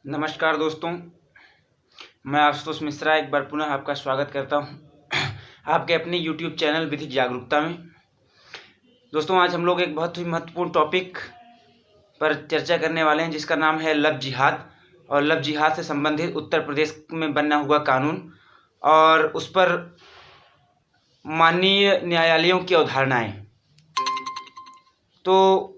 नमस्कार दोस्तों, मैं आशुतोष मिश्रा एक बार पुनः आपका स्वागत करता हूं आपके अपने YouTube चैनल विधिक जागरूकता में। दोस्तों, आज हम लोग एक बहुत ही महत्वपूर्ण टॉपिक पर चर्चा करने वाले हैं जिसका नाम है लव जिहाद और लव जिहाद से संबंधित उत्तर प्रदेश में बना हुआ कानून और उस पर माननीय न्यायालयों की अवधारणाएं। तो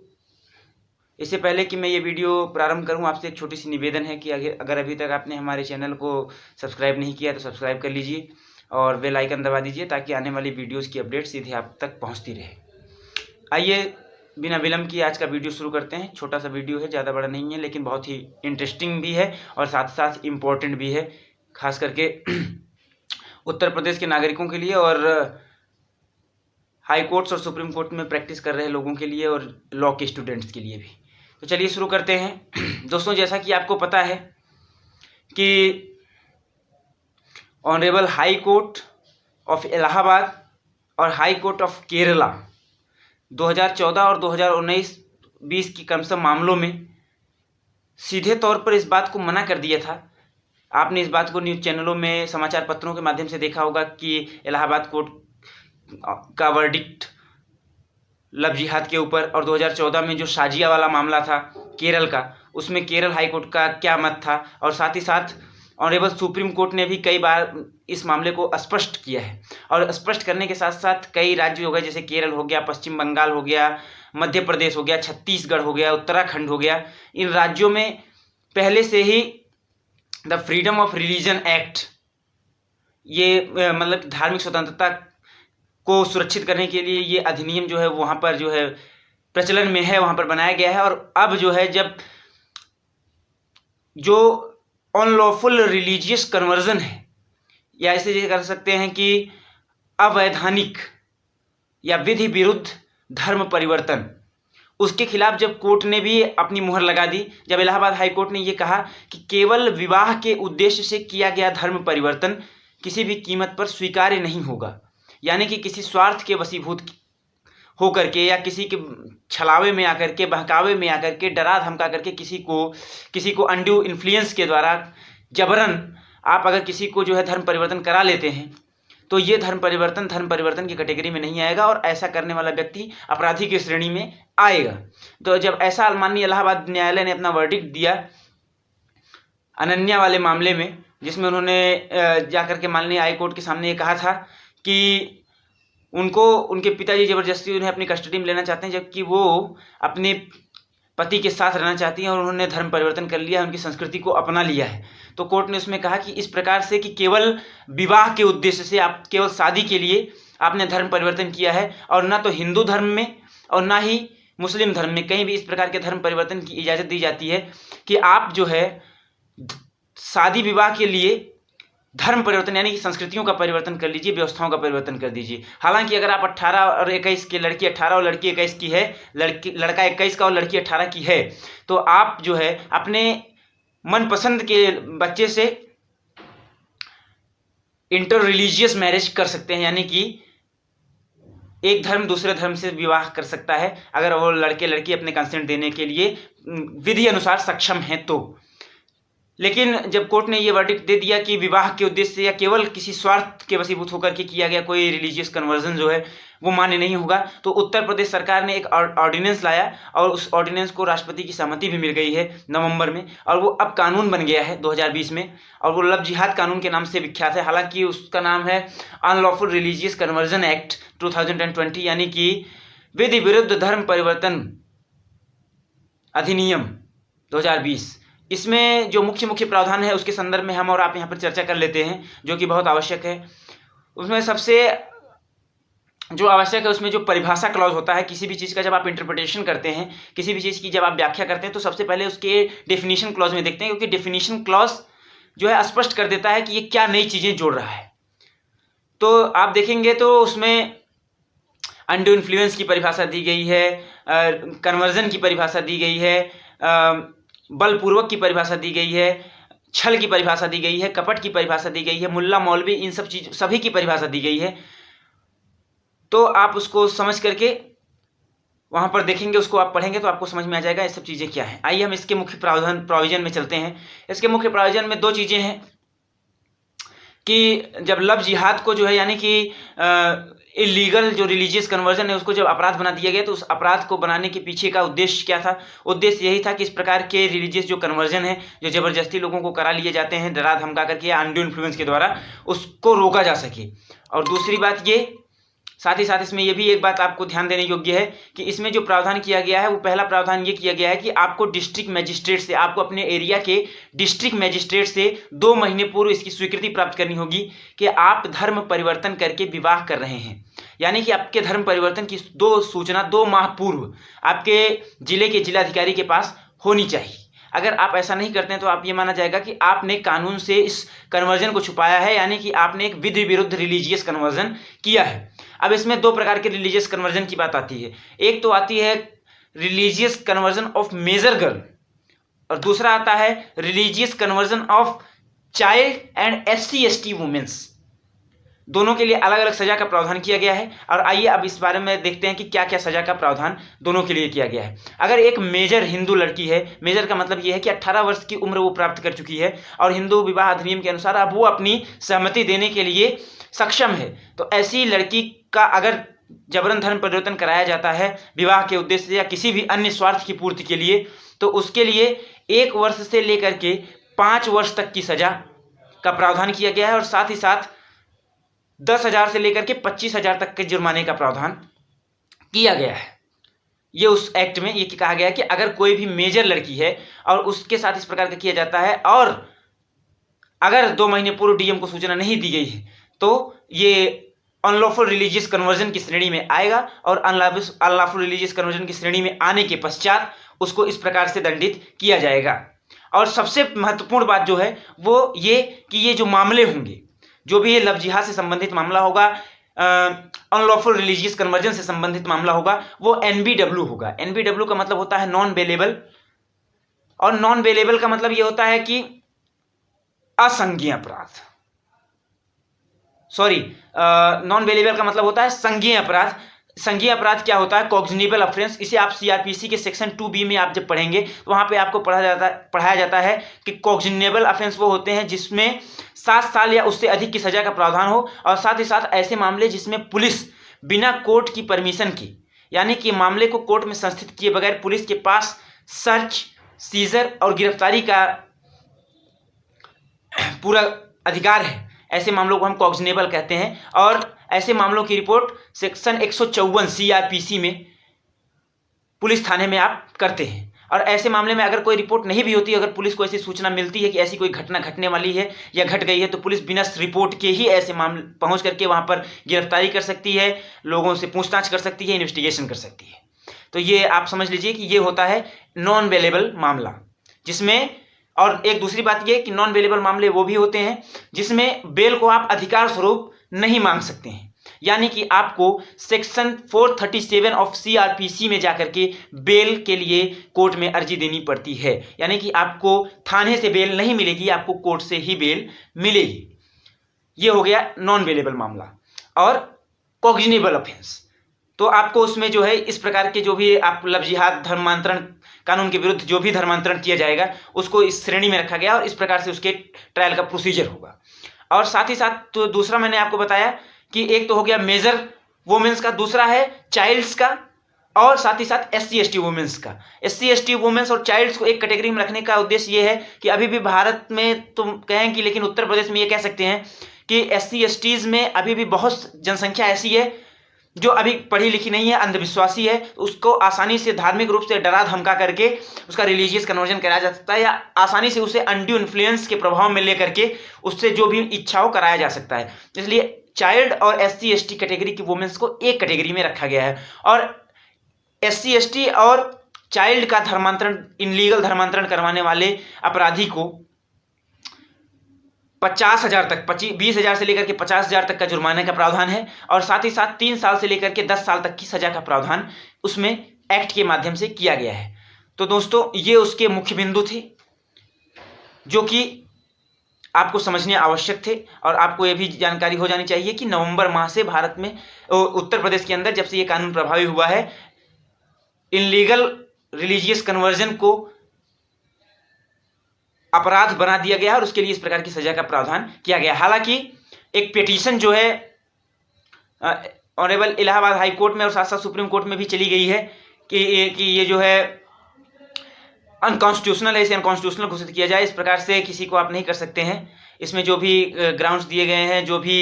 इससे पहले कि मैं ये वीडियो प्रारंभ करूं, आपसे एक छोटी सी निवेदन है कि अगर अभी तक आपने हमारे चैनल को सब्सक्राइब नहीं किया तो सब्सक्राइब कर लीजिए और बेल आइकन दबा दीजिए ताकि आने वाली वीडियोस की अपडेट सीधे आप तक पहुंचती रहे। आइए बिना विलंब किए आज का वीडियो शुरू करते हैं। छोटा सा वीडियो है, ज़्यादा बड़ा नहीं है, लेकिन बहुत ही इंटरेस्टिंग भी है और साथ साथ इम्पोर्टेंट भी है, खास करके उत्तर प्रदेश के नागरिकों के लिए और हाई कोर्ट्स और सुप्रीम कोर्ट में प्रैक्टिस कर रहे लोगों के लिए और लॉ के स्टूडेंट्स के लिए भी। तो चलिए शुरू करते हैं। दोस्तों, जैसा कि आपको पता है कि honourable high court of Allahabad और हाई कोर्ट ऑफ केरला 2014 और 2019-20 की क्रमशः मामलों में सीधे तौर पर इस बात को मना कर दिया था। आपने इस बात को न्यूज़ चैनलों में, समाचार पत्रों के माध्यम से देखा होगा कि इलाहाबाद कोर्ट का वर्डिक्ट लव जिहाद के ऊपर और 2014 में जो शाजिया वाला मामला था केरल का, उसमें केरल हाई कोर्ट का क्या मत था, और साथ ही साथ ऑनरेबल सुप्रीम कोर्ट ने भी कई बार इस मामले को स्पष्ट किया है। और स्पष्ट करने के साथ साथ कई राज्य हो गए, जैसे केरल हो गया, पश्चिम बंगाल हो गया, मध्य प्रदेश हो गया, छत्तीसगढ़ हो गया, उत्तराखंड हो गया, इन राज्यों में पहले से ही the freedom of religion act, ये मतलब धार्मिक स्वतंत्रता को सुरक्षित करने के लिए ये अधिनियम जो है वहाँ पर जो है प्रचलन में है, वहाँ पर बनाया गया है। और अब जो है, जब जो अनलॉफुल रिलीजियस कन्वर्जन है, या ऐसे कह सकते हैं कि अवैधानिक या विधि विरुद्ध धर्म परिवर्तन, उसके खिलाफ जब कोर्ट ने भी अपनी मुहर लगा दी, जब इलाहाबाद हाई कोर्ट ने ये कहा कि केवल विवाह के उद्देश्य से किया गया धर्म परिवर्तन किसी भी कीमत पर स्वीकार्य नहीं होगा, यानी कि किसी स्वार्थ के वशीभूत होकर के या किसी के छलावे में आकर के, बहकावे में आकर के, डरा धमका करके किसी को अनड्यू इन्फ्लुएंस के द्वारा जबरन आप अगर किसी को जो है धर्म परिवर्तन करा लेते हैं तो ये धर्म परिवर्तन की कैटेगरी में नहीं आएगा और ऐसा करने वाला व्यक्ति अपराधी की श्रेणी में आएगा। तो जब ऐसा माननीय इलाहाबाद न्यायालय ने अपना वर्डिक्ट दिया अनन्या वाले मामले में, जिसमें उन्होंने जाकर के माननीय हाई कोर्ट के सामने ये कहा था कि उनके पिताजी ज़बरदस्ती उन्हें अपनी कस्टडी में लेना चाहते हैं, जबकि वो अपने पति के साथ रहना चाहती हैं और उन्होंने धर्म परिवर्तन कर लिया, उनकी संस्कृति को अपना लिया है। तो कोर्ट ने उसमें कहा कि इस प्रकार से कि केवल विवाह के उद्देश्य से, आप केवल शादी के लिए आपने धर्म परिवर्तन किया है, और ना तो हिंदू धर्म में और ना ही मुस्लिम धर्म में कहीं भी इस प्रकार के धर्म परिवर्तन की इजाज़त दी जाती है कि आप जो है शादी विवाह के लिए धर्म परिवर्तन यानी कि संस्कृतियों का परिवर्तन कर लीजिए, व्यवस्थाओं का परिवर्तन कर दीजिए। हालांकि अगर आप 18 और 21 के, लड़की 18 और लड़की 21 की है, लड़का 21 का और लड़की 18 की है, तो आप जो है अपने मनपसंद के बच्चे से इंटर रिलीजियस मैरिज कर सकते हैं, यानी कि एक धर्म दूसरे धर्म से विवाह कर सकता है अगर वो लड़के लड़की अपने कंसेंट देने के लिए विधि अनुसार सक्षम हैं तो। लेकिन जब कोर्ट ने ये वर्डिक्ट दे दिया कि विवाह के उद्देश्य से या केवल किसी स्वार्थ के वशीभूत होकर के किया गया कोई रिलीजियस कन्वर्जन जो है वो मान्य नहीं होगा, तो उत्तर प्रदेश सरकार ने एक ऑर्डिनेंस लाया और उस ऑर्डिनेंस को राष्ट्रपति की सहमति भी मिल गई है नवंबर में, और वो अब कानून बन गया है 2020 में, और वो लव जिहाद कानून के नाम से विख्यात है। हालांकि उसका नाम है अनलॉफुल रिलीजियस कन्वर्जन एक्ट 2020, यानी कि विधि विरुद्ध धर्म परिवर्तन अधिनियम 2020। इसमें जो मुख्य प्रावधान है उसके संदर्भ में हम और आप यहाँ पर चर्चा कर लेते हैं, जो कि बहुत आवश्यक है। उसमें सबसे जो आवश्यक है, उसमें जो परिभाषा क्लॉज होता है किसी भी चीज़ का, जब आप इंटरप्रिटेशन करते हैं किसी भी चीज़ की, जब आप व्याख्या करते हैं तो सबसे पहले उसके डेफिनेशन क्लॉज में देखते हैं, क्योंकि डेफिनेशन क्लॉज जो है स्पष्ट कर देता है कि ये क्या नई चीज़ें जोड़ रहा है। तो आप देखेंगे तो उसमें अनड्यू इन्फ्लुएंस की परिभाषा दी गई है, कन्वर्जन की परिभाषा दी गई है, बलपूर्वक की परिभाषा दी गई है, छल की परिभाषा दी गई है, कपट की परिभाषा दी गई है, मुल्ला मौलवी, इन सब चीज सभी की परिभाषा दी गई है। तो आप उसको समझ करके वहाँ पर देखेंगे, उसको आप पढ़ेंगे तो आपको समझ में आ जाएगा ये सब चीज़ें क्या हैं। आइए हम इसके मुख्य प्रोविजन में चलते हैं। इसके मुख्य प्रोविजन में दो चीज़ें हैं कि जब लव जिहाद को जो है यानी कि इलीगल जो रिलीजियस कन्वर्जन है उसको जब अपराध बना दिया गया, तो उस अपराध को बनाने के पीछे का उद्देश्य क्या था? उद्देश्य यही था कि इस प्रकार के रिलीजियस जो कन्वर्जन है, जो ज़बरदस्ती लोगों को करा लिए जाते हैं डरा धमका करके या अनड्यू इन्फ्लुएंस के द्वारा, उसको रोका जा सके। और दूसरी बात ये, साथ ही साथ इसमें यह भी एक बात आपको ध्यान देने योग्य है कि इसमें जो प्रावधान किया गया है वो पहला प्रावधान ये किया गया है कि आपको डिस्ट्रिक्ट मजिस्ट्रेट से, आपको अपने एरिया के डिस्ट्रिक्ट मजिस्ट्रेट से 2 महीने पूर्व इसकी स्वीकृति प्राप्त करनी होगी कि आप धर्म परिवर्तन करके विवाह कर रहे हैं। यानी कि आपके धर्म परिवर्तन की 2 सूचना 2 माह पूर्व आपके जिले के जिलाधिकारी के पास होनी चाहिए। अगर आप ऐसा नहीं करते हैं तो आप ये माना जाएगा कि आपने कानून से इस कन्वर्जन को छुपाया है, यानी कि आपने एक विधि विरुद्ध रिलीजियस कन्वर्जन किया है। अब इसमें 2 प्रकार के रिलीजियस कन्वर्जन की बात आती है। एक तो आती है religious conversion of major girl और दूसरा आता है religious conversion of child and SC/ST women's. दोनों के लिए अलग अलग सजा का प्रावधान किया गया है। और आइए अब इस बारे में देखते हैं कि क्या क्या सजा का प्रावधान दोनों के लिए किया गया है। अगर एक मेजर हिंदू लड़की है, मेजर का मतलब यह है कि 18 वर्ष की उम्र वो प्राप्त कर चुकी है और हिंदू विवाह अधिनियम के अनुसार अब वो अपनी सहमति देने के लिए सक्षम है, तो ऐसी लड़की का अगर जबरन धर्म परिवर्तन कराया जाता है विवाह के उद्देश्य से या किसी भी अन्य स्वार्थ की पूर्ति के लिए, तो उसके लिए 1 वर्ष से लेकर के 5 वर्ष तक की सजा का प्रावधान किया गया है। और साथ ही साथ 10,000 से लेकर के 25,000 तक के जुर्माने का प्रावधान किया गया है। ये उस एक्ट में ये कहा गया है कि अगर कोई भी मेजर लड़की है और उसके साथ इस प्रकार का किया जाता है और अगर 2 महीने पूर्व DM को सूचना नहीं दी गई है तो ये अनलॉफुल रिलीजियस कन्वर्जन की श्रेणी में आएगा और अनलॉफुल रिलीजियस कन्वर्जन की श्रेणी में आने के पश्चात उसको इस प्रकार से दंडित किया जाएगा। और सबसे महत्वपूर्ण बात जो है वो ये कि ये जो मामले होंगे, जो भी ये लव जिहाद से संबंधित मामला होगा, अनलॉफुल रिलीजियस कन्वर्जन से संबंधित मामला होगा, वो NBW होगा। NBW का मतलब होता है नॉन बेलेबल, और नॉन बेलेबल का मतलब ये होता है कि असंज्ञेय अपराध। सॉरी, नॉन बेलेबल का मतलब होता है संज्ञेय अपराध। संज्ञेय अपराध क्या होता है? कॉग्निबल ऑफेंस। इसे आप CRPC के सेक्शन 2B में आप जब पढ़ेंगे तो वहां पे आपको पढ़ाया जाता है कि कॉग्निबल ऑफेंस वो होते हैं जिसमें 7 साल या उससे अधिक की सजा का प्रावधान हो, और साथ ही साथ ऐसे मामले जिसमें पुलिस बिना कोर्ट की परमिशन के, यानी कि मामले को कोर्ट में संस्थित किए बगैर पुलिस के पास सर्च, सीजर और गिरफ्तारी का पूरा अधिकार है, ऐसे मामलों को हम कॉग्निबल कहते हैं। और ऐसे मामलों की रिपोर्ट सेक्शन 154 CRPC में पुलिस थाने में आप करते हैं। और ऐसे मामले में अगर कोई रिपोर्ट नहीं भी होती, अगर पुलिस को ऐसी सूचना मिलती है कि ऐसी कोई घटना घटने वाली है या घट गई है, तो पुलिस बिना रिपोर्ट के ही ऐसे मामले पहुंच करके वहां पर गिरफ्तारी कर सकती है, लोगों से पूछताछ कर सकती है, इन्वेस्टिगेशन कर सकती है। तो ये आप समझ लीजिए कि ये होता है नॉन बेलेबल मामला, जिसमें, और एक दूसरी बात ये कि नॉन बेलेबल मामले वो भी होते हैं जिसमें बेल को आप अधिकार स्वरूप नहीं मांग सकते हैं, यानी कि आपको सेक्शन 437 ऑफ CRPC में जाकर के बेल के लिए कोर्ट में अर्जी देनी पड़ती है, यानी कि आपको थाने से बेल नहीं मिलेगी, आपको कोर्ट से ही बेल मिलेगी। ये हो गया नॉन बेलेबल मामला। और कॉग्निबल ऑफेंस, तो आपको उसमें जो है इस प्रकार के जो भी आप लव जिहाद धर्मांतरण कानून के विरुद्ध जो भी धर्मांतरण किया जाएगा उसको इस श्रेणी में रखा गया और इस प्रकार से उसके ट्रायल का प्रोसीजर होगा। और साथ ही साथ तो दूसरा मैंने आपको बताया कि एक तो हो गया मेजर वुमेन्स का, दूसरा है चाइल्ड्स का, और साथ ही साथ SC/ST वुमेन्स का। SC/ST वुमेन्स और चाइल्ड्स को एक कैटेगरी में रखने का उद्देश्य ये है कि अभी भी भारत में तुम कहें कि, लेकिन उत्तर प्रदेश में ये कह सकते हैं कि SC/STs में अभी भी बहुत जनसंख्या ऐसी है जो अभी पढ़ी लिखी नहीं है, अंधविश्वासी है, उसको आसानी से धार्मिक रूप से डरा धमका करके उसका रिलीजियस कन्वर्जन कराया जा सकता है, या आसानी से उसे अनड्यू इन्फ्लुएंस के प्रभाव में लेकर के उससे जो भी इच्छा हो कराया जा सकता है। इसलिए चाइल्ड और SC/ST कैटेगरी की वुमेन्स को एक कैटेगरी में रखा गया है। और SC/ST और चाइल्ड का धर्मांतरण, इनलीगल धर्मांतरण करवाने वाले अपराधी को 50,000 तक, 20,000 से लेकर के 50,000 तक का जुर्माने का प्रावधान है, और साथ ही साथ 3 साल से लेकर के 10 साल तक की सजा का प्रावधान उसमें एक्ट के माध्यम से किया गया है। तो दोस्तों ये उसके मुख्य बिंदु थे जो कि आपको समझने आवश्यक थे, और आपको ये भी जानकारी हो जानी चाहिए कि नवंबर माह से भारत में, उत्तर प्रदेश के अंदर जब से ये कानून प्रभावी हुआ है, इनलीगल रिलीजियस कन्वर्जन को अपराध बना दिया गया और उसके लिए इस प्रकार की सजा का प्रावधान किया गया। हालांकि एक पिटीशन जो है ऑनरेबल इलाहाबाद हाई कोर्ट में और साथ साथ सुप्रीम कोर्ट में भी चली गई है कि ये जो है अनकॉन्स्टिट्यूशनल है, इसे अनकॉन्स्टिट्यूशनल घोषित किया जाए। इस प्रकार से किसी को आप नहीं कर सकते हैं। इसमें जो भी ग्राउंड्स दिए गए हैं, जो भी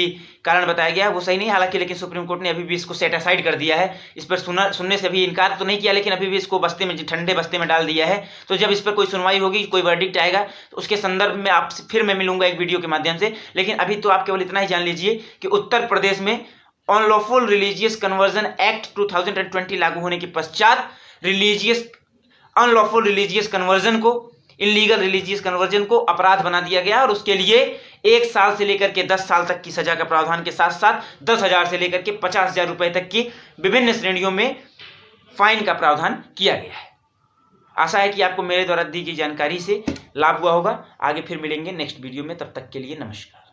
कारण बताया गया है वो सही नहीं, हालांकि लेकिन सुप्रीम कोर्ट ने अभी भी इसको सेट असाइड कर दिया है। इस पर सुनने से भी इनकार तो नहीं किया, लेकिन अभी भी इसको बस्ते में, ठंडे बस्ते में डाल दिया है। तो जब इस पर कोई सुनवाई होगी, कोई वर्डिक्ट आएगा, तो उसके संदर्भ में आपसे फिर मैं मिलूंगा एक वीडियो के माध्यम से। लेकिन अभी तो आप केवल इतना ही जान लीजिए कि उत्तर प्रदेश में अनलॉफुल रिलीजियस कन्वर्जन एक्ट 2020 लागू होने के पश्चात अनलॉफुल रिलीजियस कन्वर्जन को, इलीगल रिलीजियस कन्वर्जन को अपराध बना दिया गया और उसके लिए 1 साल से लेकर के 10 साल तक की सजा का प्रावधान के साथ साथ 10,000 से लेकर के 50,000 रुपए तक की विभिन्न श्रेणियों में फाइन का प्रावधान किया गया है। आशा है कि आपको मेरे द्वारा दी गई जानकारी से लाभ हुआ होगा। आगे फिर मिलेंगे नेक्स्ट वीडियो में, तब तक के लिए नमस्कार।